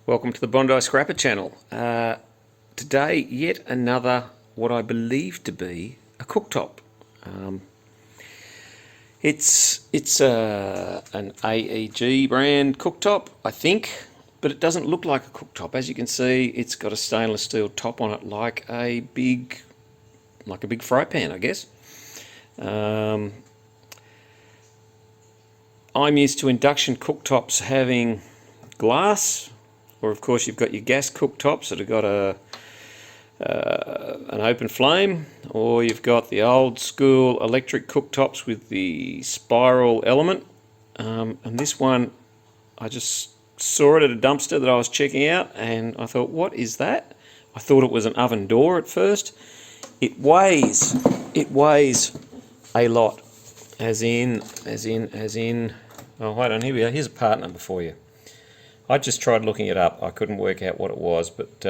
Welcome to the Bondi Scrapper channel. Today, yet another what I believe to be a cooktop. It's an AEG brand cooktop, I think, but it doesn't look like a cooktop. As you can see, it's got a stainless steel top on it, like a big fry pan, I guess. I'm used to induction cooktops having glass, or of course you've got your gas cooktops that have got an open flame, or you've got the old school electric cooktops with the spiral element. And this one, I just saw it at a dumpster that I was checking out, and I thought, what is that? I thought it was an oven door at first. It weighs a lot, as in, oh, hold on, here we go, here's a part number for you. I just tried looking it up. I couldn't work out what it was, but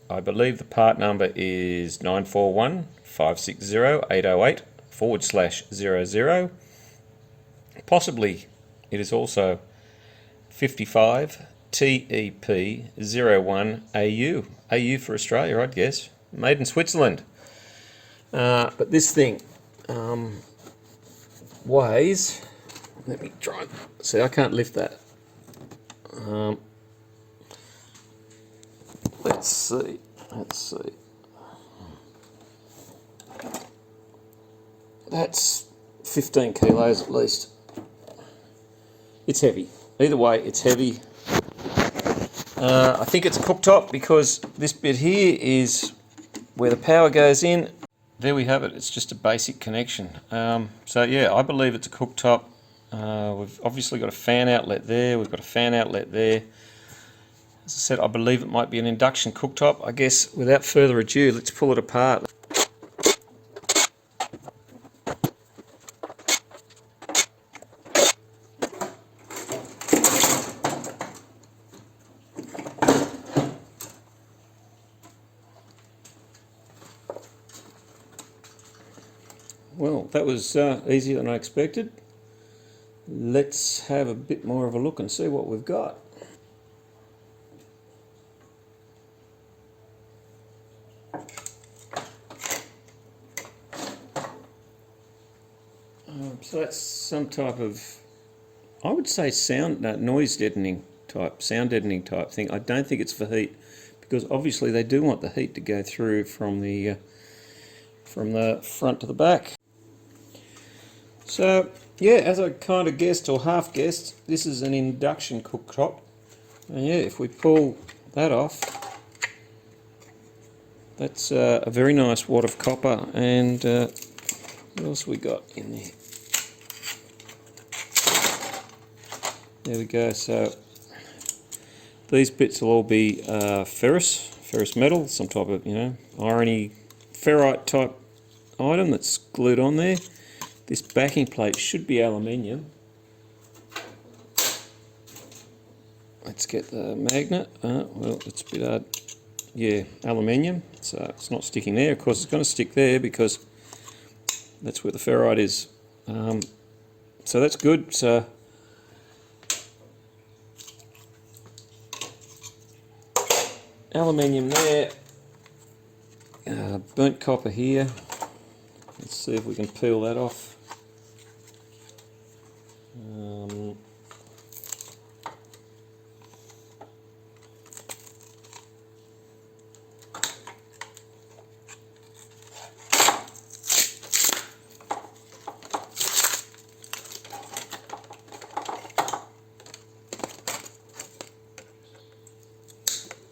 I believe the part number is 941560808/00. Possibly it is also 55 TEP01AU. AU for Australia, I'd guess. Made in Switzerland. But this thing weighs, let me try and see, I can't lift that. Let's see. That's 15 kilos at least. It's heavy. Either way, it's heavy. I think it's a cooktop because this bit here is where the power goes in. There we have it. It's just a basic connection. So yeah, I believe it's a cooktop. We've obviously got a fan outlet there, we've got a fan outlet there. As I said, I believe it might be an induction cooktop. I guess without further ado, let's pull it apart. Well, that was easier than I expected. Let's have a bit more of a look and see what we've got. So that's some type of, I would say noise deadening type, sound deadening type thing. I don't think it's for heat, because obviously they do want the heat to go through from the front to the back. So yeah, as I kind of guessed, or half guessed, this is an induction cooktop. And yeah, if we pull that off, that's a very nice wad of copper. And what else we got in there? There we go. So these bits will all be ferrous metal, some type of, irony ferrite type item that's glued on there. This backing plate should be aluminium. Let's get the magnet. Well, it's a bit hard. Yeah, aluminium. So it's not sticking there. Of course, it's going to stick there because that's where the ferrite is. So that's good. So aluminium there. Burnt copper here. Let's see if we can peel that off.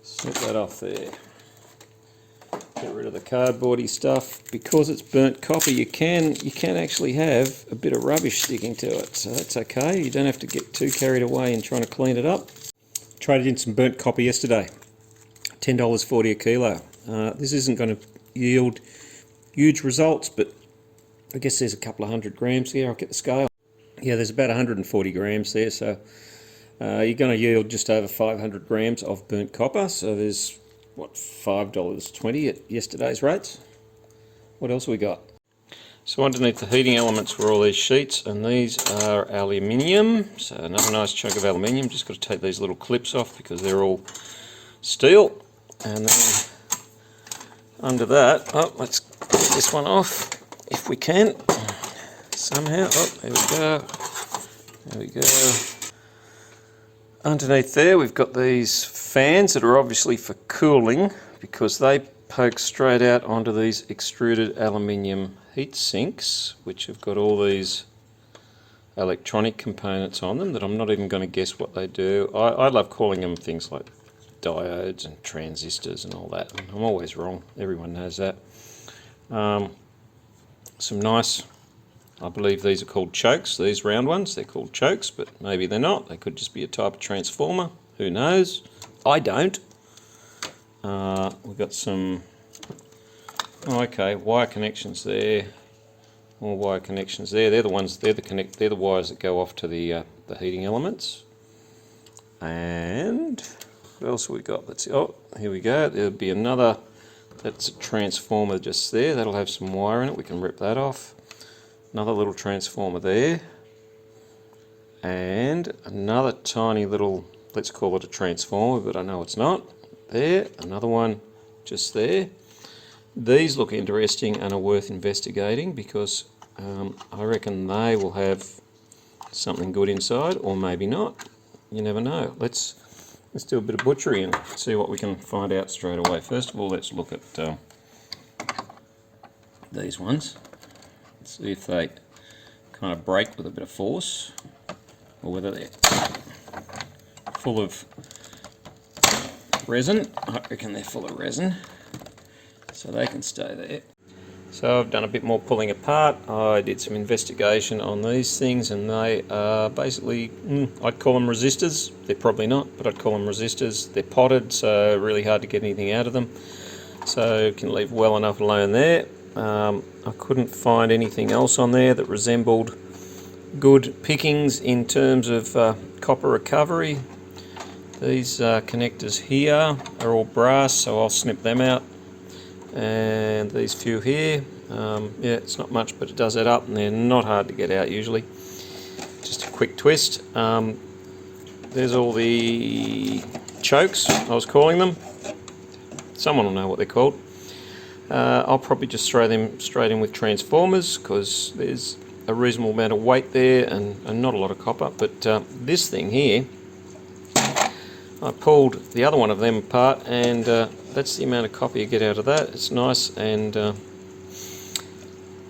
Snip that off there. Get rid of the cardboardy stuff. Because it's burnt copper, you can actually have a bit of rubbish sticking to it, so that's okay. You don't have to get too carried away in trying to clean it up. Traded in some burnt copper yesterday, $10.40 a kilo. This isn't going to yield huge results, but I guess there's a couple of 100 grams there. I'll get the scale. Yeah, there's about 140 grams there, so you're going to yield just over 500 grams of burnt copper. So there's, what, $5.20 at yesterday's rates. What else we got? So underneath the heating elements were all these sheets, and these are aluminium. So another nice chunk of aluminium. Just got to take these little clips off because they're all steel, and then under that, oh, let's get this one off if we can somehow. Oh, there we go. There we go. Underneath there we've got these fans that are obviously for cooling, because they poke straight out onto these extruded aluminium heat sinks, which have got all these electronic components on them that I'm not even going to guess what they do. I love calling them things like diodes and transistors and all that. I'm always wrong, everyone knows that. Some nice, I believe these are called chokes, these round ones, they're called chokes, but maybe they're not. They could just be a type of transformer, who knows? I don't. We've got some, oh, okay, wire connections there, more wire connections there. They're the ones, they're the wires that go off to the heating elements. And what else have we got? Let's see. Oh, here we go. There'll be another, that's a transformer just there. That'll have some wire in it. We can rip that off. Another little transformer there. And another tiny little, let's call it a transformer, but I know it's not. There, another one just there. These look interesting and are worth investigating, because I reckon they will have something good inside, or maybe not. You never know. Let's do a bit of butchery and see what we can find out straight away. First of all, let's look at these ones. Let's see if they kind of break with a bit of force, or whether they're full of resin. I reckon they're full of resin, so they can stay there. So I've done a bit more pulling apart. I did some investigation on these things, and they are basically, I'd call them resistors. They're probably not, but I'd call them resistors. They're potted, so really hard to get anything out of them. So you can leave well enough alone there. I couldn't find anything else on there that resembled good pickings in terms of copper recovery. These connectors here are all brass, so I'll snip them out. And these few here, yeah, it's not much, but it does add up, and they're not hard to get out usually. Just a quick twist. There's all the chokes, I was calling them. Someone will know what they're called. I'll probably just throw them straight in with transformers, because there's a reasonable amount of weight there and not a lot of copper. But this thing here, I pulled the other one of them apart, and that's the amount of copper you get out of that. It's nice and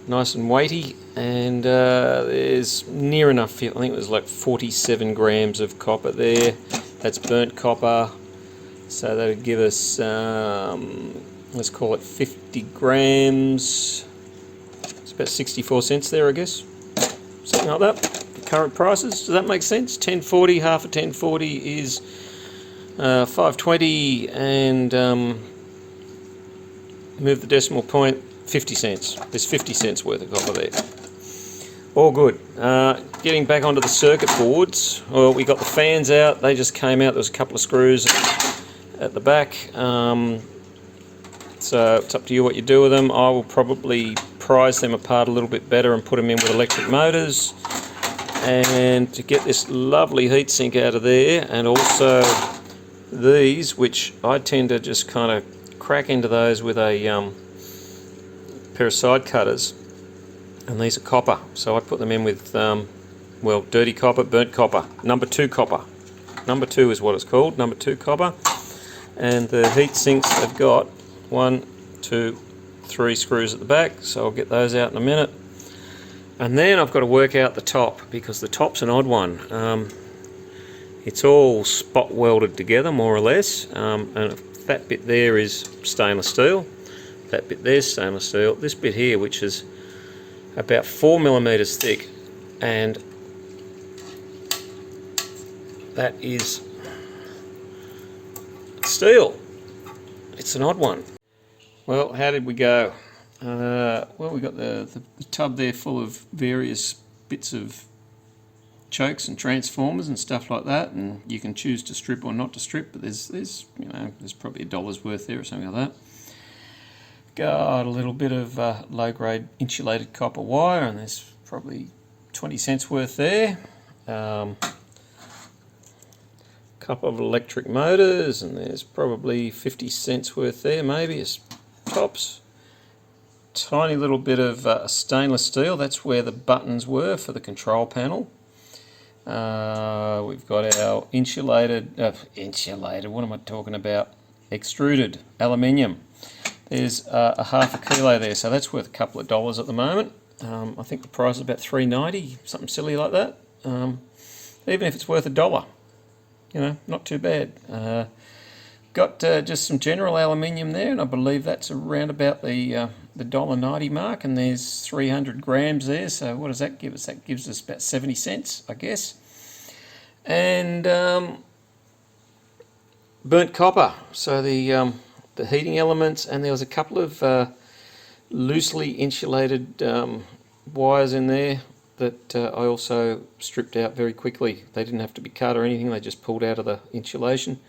weighty, and there's near enough, I think it was like 47 grams of copper there. That's burnt copper, so that would give us, let's call it 50 grams. It's about 64 cents there, I guess, something like that. The current prices, does that make sense? 1040, half a 1040 is 520, and move the decimal point, 50 cents. There's 50 cents worth of copper there. All good. Getting back onto the circuit boards, well, we got the fans out. They just came out. There was a couple of screws at the back. So it's up to you what you do with them. I will probably prise them apart a little bit better and put them in with electric motors. And to get this lovely heatsink out of there, and also these, which I tend to just kind of crack into those with a pair of side cutters, and these are copper, so I put them in with well, dirty copper, burnt copper, number 2 copper. Number 2 is what it's called, number 2 copper. And the heat sinks have got 1, 2, 3 screws at the back, so I'll get those out in a minute. And then I've got to work out the top, because the top's an odd one. It's all spot welded together, more or less, and that bit there is stainless steel, that bit there's stainless steel. This bit here, which is about 4mm thick, and that is steel. It's an odd one. Well, how did we go? Well, we got the tub there full of various bits of chokes and transformers and stuff like that, and you can choose to strip or not to strip, but there's you know, there's probably $1 worth there or something like that. Got a little bit of low-grade insulated copper wire, and there's probably 20 cents worth there. Kind couple of electric motors, and there's probably 50 cents worth there, maybe, as tops. Tiny little bit of stainless steel, that's where the buttons were for the control panel. We've got our insulated, what am I talking about? Extruded Aluminium. There's a half a kilo there, so that's worth a couple of dollars at the moment. I think the price is about $3.90, something silly like that. Even if it's worth $1, you know, not too bad. Got just some general aluminium there, and I believe that's around about the $1.90 mark, and there's 300 grams there, so what does that give us? That gives us about 70 cents, I guess. And burnt copper, so the heating elements, and there was a couple of loosely insulated wires in there that I also stripped out very quickly. They didn't have to be cut or anything, they just pulled out of the insulation.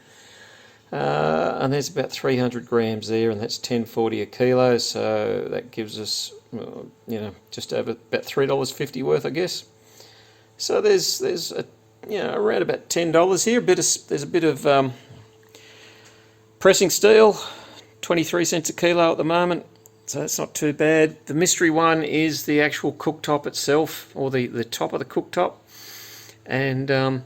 And there's about 300 grams there, and that's $10.40 a kilo, so that gives us, you know, just over about $3.50 worth, I guess. So there's a, you know, around about $10 here. There's a bit of pressing steel, 23 cents a kilo at the moment, so that's not too bad. The mystery one is the actual cooktop itself, or the top of the cooktop, and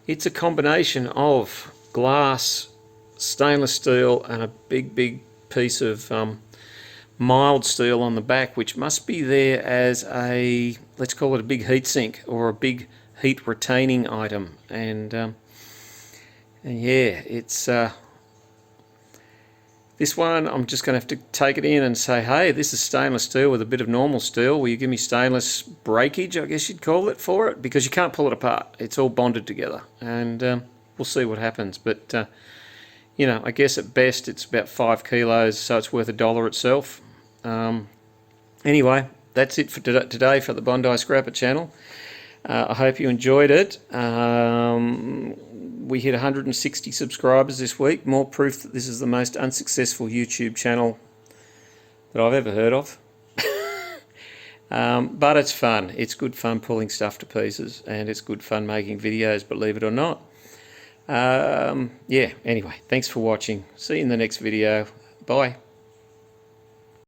it's a combination of glass, stainless steel, and a big piece of mild steel on the back, which must be there as a, let's call it a big heat sink or a big heat retaining item. And yeah, it's this one I'm just going to have to take it in and say, hey, this is stainless steel with a bit of normal steel. Will you give me stainless breakage, I guess you'd call it, for it? Because you can't pull it apart. It's all bonded together, and we'll see what happens. But you know, I guess at best it's about 5 kilos, so it's worth $1 itself. Anyway, that's it for today for the Bondi Scrapper channel. I hope you enjoyed it. We hit 160 subscribers this week, more proof that this is the most unsuccessful YouTube channel that I've ever heard of. But it's fun. It's good fun pulling stuff to pieces, and it's good fun making videos, believe it or not. Yeah, anyway, thanks for watching. See you in the next video. Bye.